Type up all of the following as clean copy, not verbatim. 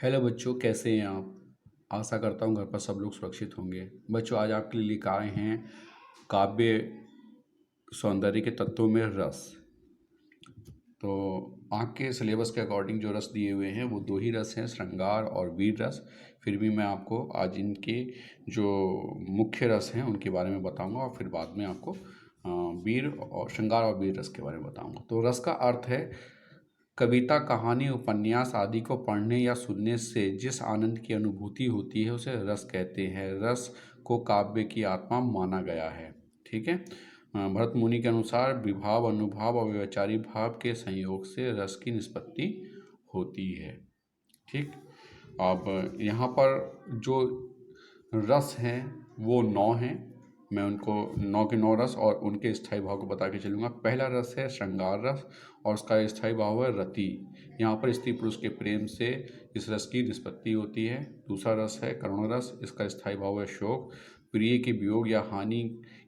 Hello बच्चों, कैसे हैं आप। आशा करता हूँ घर पर सब लोग सुरक्षित होंगे। बच्चों, आज आपके लिए लेकर आए हैं काव्य सौंदर्य के तत्वों में रस। तो आपके सिलेबस के अकॉर्डिंग जो रस दिए हुए हैं वो दो ही रस हैं, श्रृंगार और वीर रस। फिर भी मैं आपको आज इनके जो मुख्य रस हैं उनके बारे में बताऊंगा और फिर बाद में आपको वीर और श्रृंगार और वीर रस के बारे में बताऊंगा। तो रस का अर्थ है कविता, कहानी, उपन्यास आदि को पढ़ने या सुनने से जिस आनंद की अनुभूति होती है उसे रस कहते हैं। रस को काव्य की आत्मा माना गया है। ठीक है। भरत मुनि के अनुसार विभाव, अनुभाव और व्यभिचारी भाव के संयोग से रस की निष्पत्ति होती है। ठीक। अब यहाँ पर जो रस हैं वो 9 हैं। मैं उनको 9 के 9 रस और उनके स्थायी भाव को बता के चलूँगा। पहला रस है श्रृंगार रस और उसका स्थायी भाव है रति। यहाँ पर स्त्री पुरुष के प्रेम से इस रस की निष्पत्ति होती है। दूसरा रस है करुण रस, इसका स्थायी भाव है शोक। प्रिय के वियोग या हानि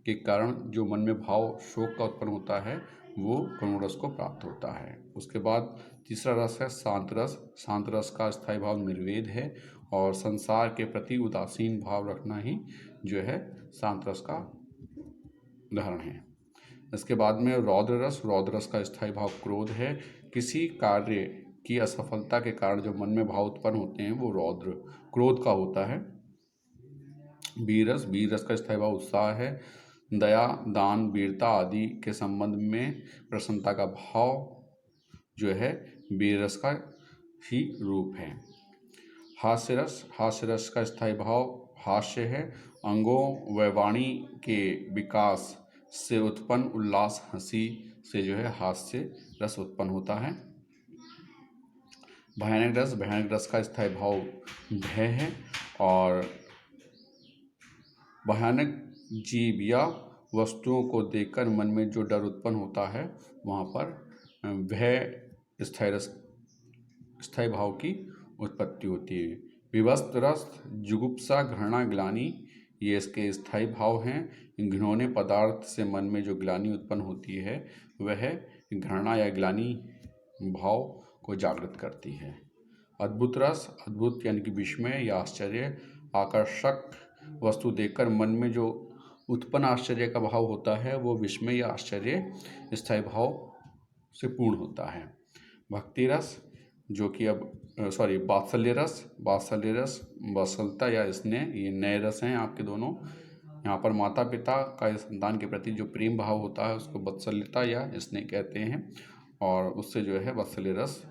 के कारण जो मन में भाव शोक का उत्पन्न होता है वो करुण रस को प्राप्त होता है। उसके बाद तीसरा रस है शांत रस। शांत रस का स्थायी भाव निर्वेद है और संसार के प्रति उदासीन भाव रखना ही जो है शांत रस का उदाहरण है। इसके बाद में रौद्र रस। रौद्र रस का स्थायी भाव क्रोध है। किसी कार्य की असफलता के कारण जो मन में भाव उत्पन्न होते हैं वो रौद्र क्रोध का होता है। वीर रस। वीर रस का स्थायी भाव उत्साह है। दया, दान, वीरता आदि के संबंध में प्रसन्नता का भाव जो है वीर रस का ही रूप है। हास्य रस। हास्य रस का स्थायी भाव हास्य है। अंगों व वाणी के विकास से उत्पन्न उल्लास, हंसी से जो है हास्य रस उत्पन्न होता है। भयानक रस। भयानक रस का स्थायी भाव भय है और भयानक जीव या वस्तुओं को देखकर मन में जो डर उत्पन्न होता है वहाँ पर भय स्थायी भाव की उत्पत्ति होती है। विवस्त रस। जुगुप्सा, घृणा, ग्लानि ये इसके स्थायी भाव हैं। घिनौने पदार्थ से मन में जो ग्लानि उत्पन्न होती है वह घृणा या ग्लानि भाव को जागृत करती है। अद्भुत रस। अद्भुत यानी कि विस्मय या आश्चर्य, आकर्षक वस्तु देखकर मन में जो उत्पन्न आश्चर्य का भाव होता है वो विस्मय या आश्चर्य स्थायी भाव से पूर्ण होता है। भक्ति रस जो कि वात्सल्य रस। वात्सल्य रस वात्सलता या स्नेह, ये नए रस हैं आपके दोनों। यहाँ पर माता पिता का संतान के प्रति जो प्रेम भाव होता है उसको वात्सल्यता या स्नेह कहते हैं और उससे जो है वात्सल्य रस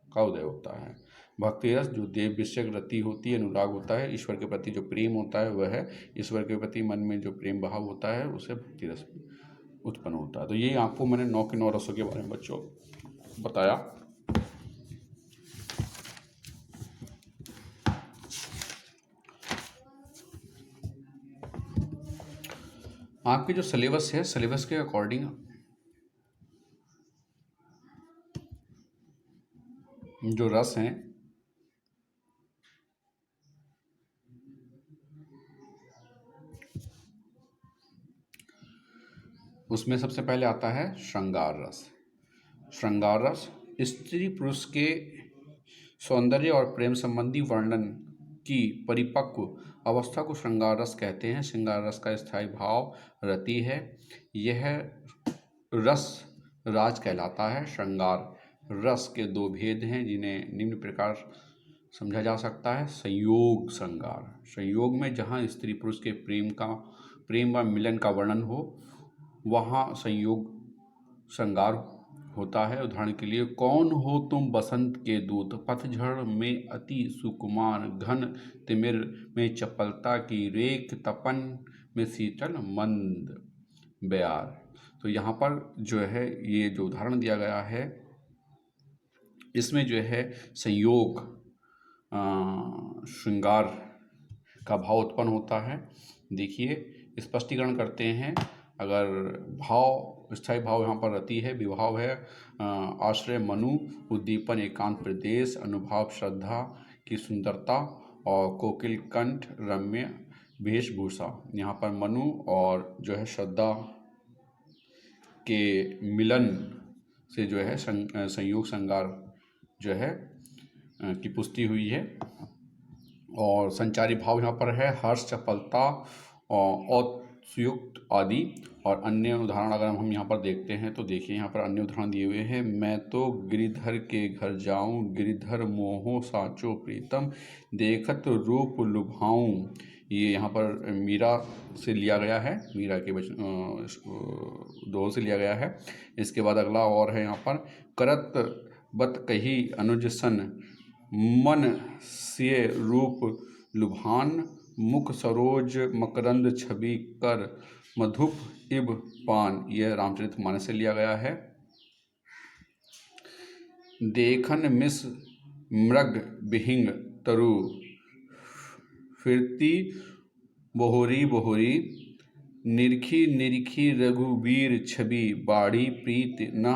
का उदय होता है। भक्ति रस जो देव विषयक रति होती है, अनुराग होता है, ईश्वर के प्रति जो प्रेम होता है वह है ईश्वर के प्रति मन में जो प्रेम भाव होता है उसे भक्ति रस उत्पन्न होता है। तो ये आपको मैंने 9 के 9 रसों के बारे में बच्चों बताया। आपके जो सिलेबस है, सिलेबस के अकॉर्डिंग जो रस हैं उसमें सबसे पहले आता है श्रृंगार रस। श्रृंगार रस स्त्री पुरुष के सौंदर्य और प्रेम संबंधी वर्णन की परिपक्व अवस्था को श्रृंगार रस कहते हैं। श्रृंगार रस का स्थायी भाव रति है। यह रस राज कहलाता है। श्रृंगार रस के 2 भेद हैं जिन्हें निम्न प्रकार समझा जा सकता है। संयोग श्रृंगार। संयोग में जहाँ स्त्री पुरुष के प्रेम व मिलन का वर्णन हो वहाँ संयोग श्रृंगार होता है। उदाहरण के लिए, कौन हो तुम बसंत के दूत, पतझड़ में अति सुकुमार, घन तिमिर में चपलता की रेख, तपन में शीतल मंद बयार। तो यहाँ पर जो है ये जो उदाहरण दिया गया है इसमें जो है संयोग श्रृंगार का भाव उत्पन्न होता है। देखिए स्पष्टीकरण करते हैं। अगर भाव स्थायी भाव यहाँ पर रति है, विभाव है आश्रय मनु, उद्दीपन एकांत प्रदेश, अनुभाव श्रद्धा की सुंदरता और कोकिल कंठ रम्य वेशभूषा। यहाँ पर मनु और जो है श्रद्धा के मिलन से जो है संयोग श्रृंगार जो है की पुष्टि हुई है। और संचारी भाव यहाँ पर है हर्ष, चपलता और सुयुक्त आदि। और अन्य उदाहरण अगर हम यहाँ पर देखते हैं तो देखिए यहाँ पर अन्य उदाहरण दिए हुए हैं। मैं तो गिरिधर के घर जाऊं, गिरिधर मोहो साचो प्रीतम, देखत रूप लुभाऊं। ये यहाँ पर मीरा से लिया गया है, मीरा के दोहे से लिया गया है। इसके बाद अगला और है यहाँ पर, करत बत कही अनुज सन, मन सिय रूप लुभान, मुख सरोज मकरंद छवि कर, मधुप इब पान। यह रामचरितमानस से लिया गया है। देखन मिस मृग बिहिंग तरु, फिरती बोहरी बोहरी, निरखी निरखी रघुबीर छवि, बाड़ी प्रीत न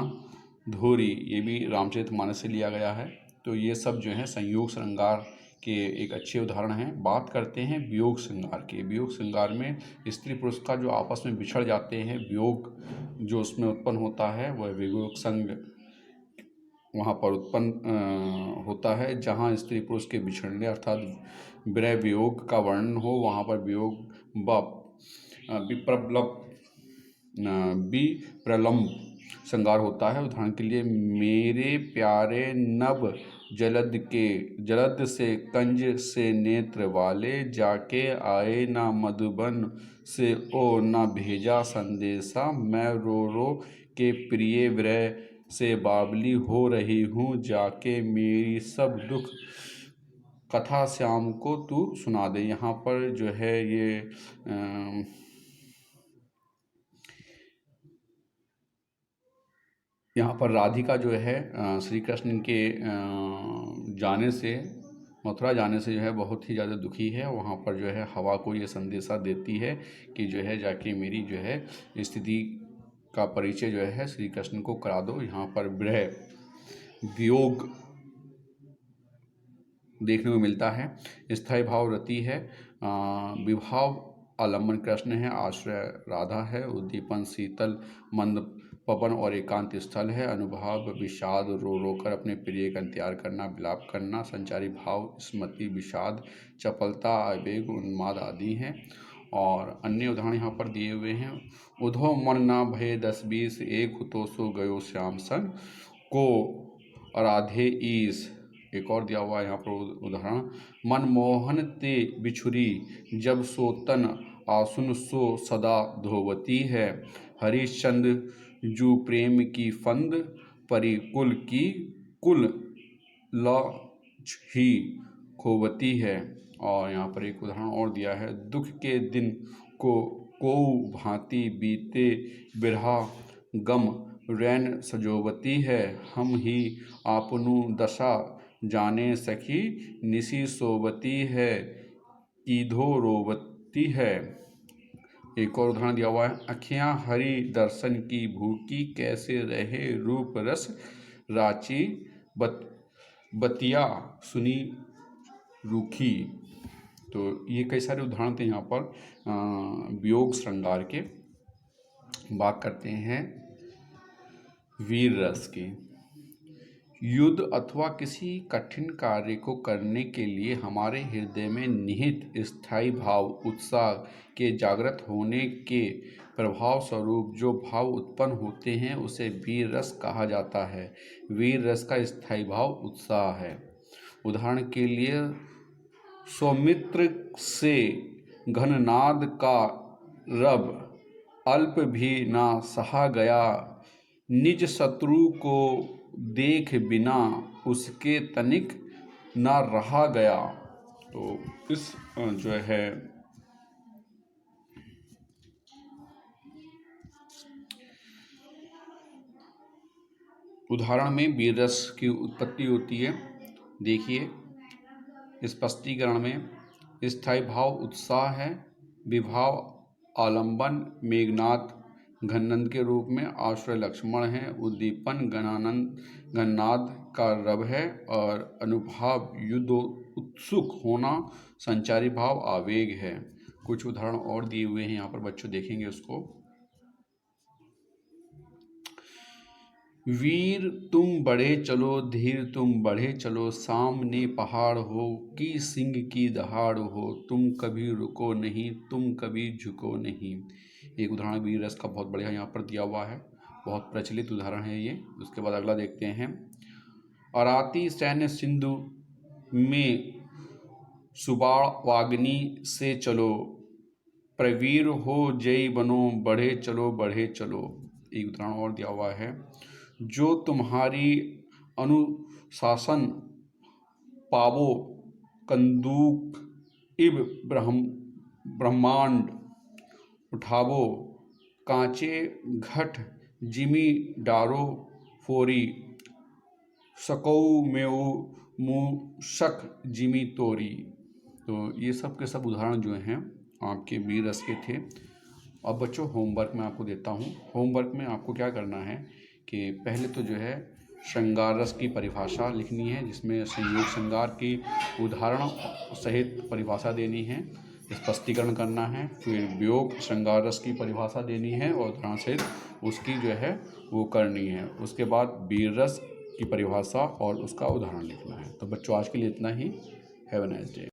धोरी। ये भी रामचरितमानस से लिया गया है। तो ये सब जो है संयोग श्रृंगार के एक अच्छे उदाहरण हैं। बात करते हैं वियोग श्रृंगार के। वियोग श्रृंगार में स्त्री पुरुष का जो आपस में बिछड़ जाते हैं, वियोग जो उसमें उत्पन्न होता है, वह वियोग संग वहाँ पर उत्पन्न होता है। जहाँ स्त्री पुरुष के बिछड़ने अर्थात विरह वियोग का वर्णन हो, वहाँ पर वियोग विप्रलम्ब श्रृंगार होता है। उदाहरण के लिए, मेरे प्यारे नभ जलद से कंज से नेत्र वाले, जाके आए ना मधुबन से ओ ना भेजा संदेशा, मैं रो रो के प्रिय विरह से बावली हो रही हूँ, जाके मेरी सब दुख कथा श्याम को तू सुना दे। यहाँ पर जो है ये यहाँ पर राधिका जो है श्री कृष्ण के जाने से, मथुरा जाने से जो है बहुत ही ज़्यादा दुखी है। वहाँ पर जो है हवा को ये संदेशा देती है कि जो है जाके मेरी जो है स्थिति का परिचय जो है श्री कृष्ण को करा दो। यहाँ पर विरह वियोग देखने को मिलता है। स्थायी भाव रति है, विभाव आलम्बन कृष्ण है, आश्रय राधा है, उद्दीपन शीतल मंद पवन और एकांत स्थल है, अनुभाव विषाद रो रो कर अपने प्रिय का इंतजार करना, विलाप करना, संचारी भाव स्मृति विषाद, चपलता आवेग उन्माद आदि हैं। और अन्य उदाहरण यहाँ पर दिए हुए हैं। उधो मन ना भय 10-20, एक तो सो गयो श्याम संग, को आराधे ईस। एक और दिया हुआ है यहाँ पर उदाहरण, मनमोहन ते बिछुरी, जब सो तन आसुन सो सदा धोवती है, हरिश्चंद्र जू प्रेम की फंद, परिकुल की कुल लक्ष ही खोवती है। और यहाँ पर एक उदाहरण और दिया है, दुख के दिन को भांति बीते बिरहा गम, रैन सजोवती है, हम ही आपनु दशा जाने सखी, निसी सोवती है, कीधो रोवती है। एक और उदाहरण दिया हुआ है, अखियाँ हरि दर्शन की भूखी, कैसे रहे रूप रस राची, बतिया सुनी रूखी। तो ये कई सारे उदाहरण थे यहाँ पर वियोग श्रृंगार के। बात करते हैं वीर रस की। युद्ध अथवा किसी कठिन कार्य को करने के लिए हमारे हृदय में निहित स्थायी भाव उत्साह के जागृत होने के प्रभाव स्वरूप जो भाव उत्पन्न होते हैं उसे वीर रस कहा जाता है। वीर रस का स्थायी भाव उत्साह है। उदाहरण के लिए, सौमित्र से घननाद का रब अल्प भी ना सहा गया, निज शत्रु को देख बिना उसके तनिक ना रहा गया। तो इस जो है उदाहरण में वीर रस की उत्पत्ति होती है। देखिए स्पष्टीकरण में, स्थायी भाव उत्साह है, विभाव आलंबन मेघनाद घननंद के रूप में, आश्रय लक्ष्मण है, उद्दीपन गणनाद का रव है, और अनुभाव युद्ध उत्सुक होना, संचारी भाव आवेग है। कुछ उदाहरण और दिए हुए हैं यहाँ पर, बच्चों देखेंगे उसको। वीर तुम बढ़े चलो, धीर तुम बढ़े चलो, सामने पहाड़ हो कि सिंह की दहाड़ हो, तुम कभी रुको नहीं, तुम कभी झुको नहीं। एक उदाहरण वीर रस का बहुत बढ़िया यहाँ पर दिया हुआ है, बहुत प्रचलित उदाहरण है ये। उसके बाद अगला देखते हैं। अराती सैन्य सिंधु में सुबावाग्नि से चलो, प्रवीर हो जय बनो, बढ़े चलो। एक उदाहरण और दिया हुआ है। जो तुम्हारी अनुशासन पावो, कंदूक इब ब्रह्मांड उठावो, कांचे घट जिमी डारो फोरी, सकऊ में मूषक जिमी तोरी। तो ये सब के सब उदाहरण जो हैं आपके वीर रस के थे। अब बच्चों होमवर्क मैं आपको देता हूँ। होमवर्क में आपको क्या करना है कि पहले तो जो है श्रृंगार रस की परिभाषा लिखनी है, जिसमें संयोग श्रृंगार की उदाहरण सहित परिभाषा देनी है, स्पष्टीकरण करना है। फिर वियोग श्रृंगार रस की परिभाषा देनी है और उदाहरण सहित उसकी जो है वो करनी है। उसके बाद वीर रस की परिभाषा और उसका उदाहरण लिखना है। तो बच्चों आज के लिए इतना ही। Have a nice day.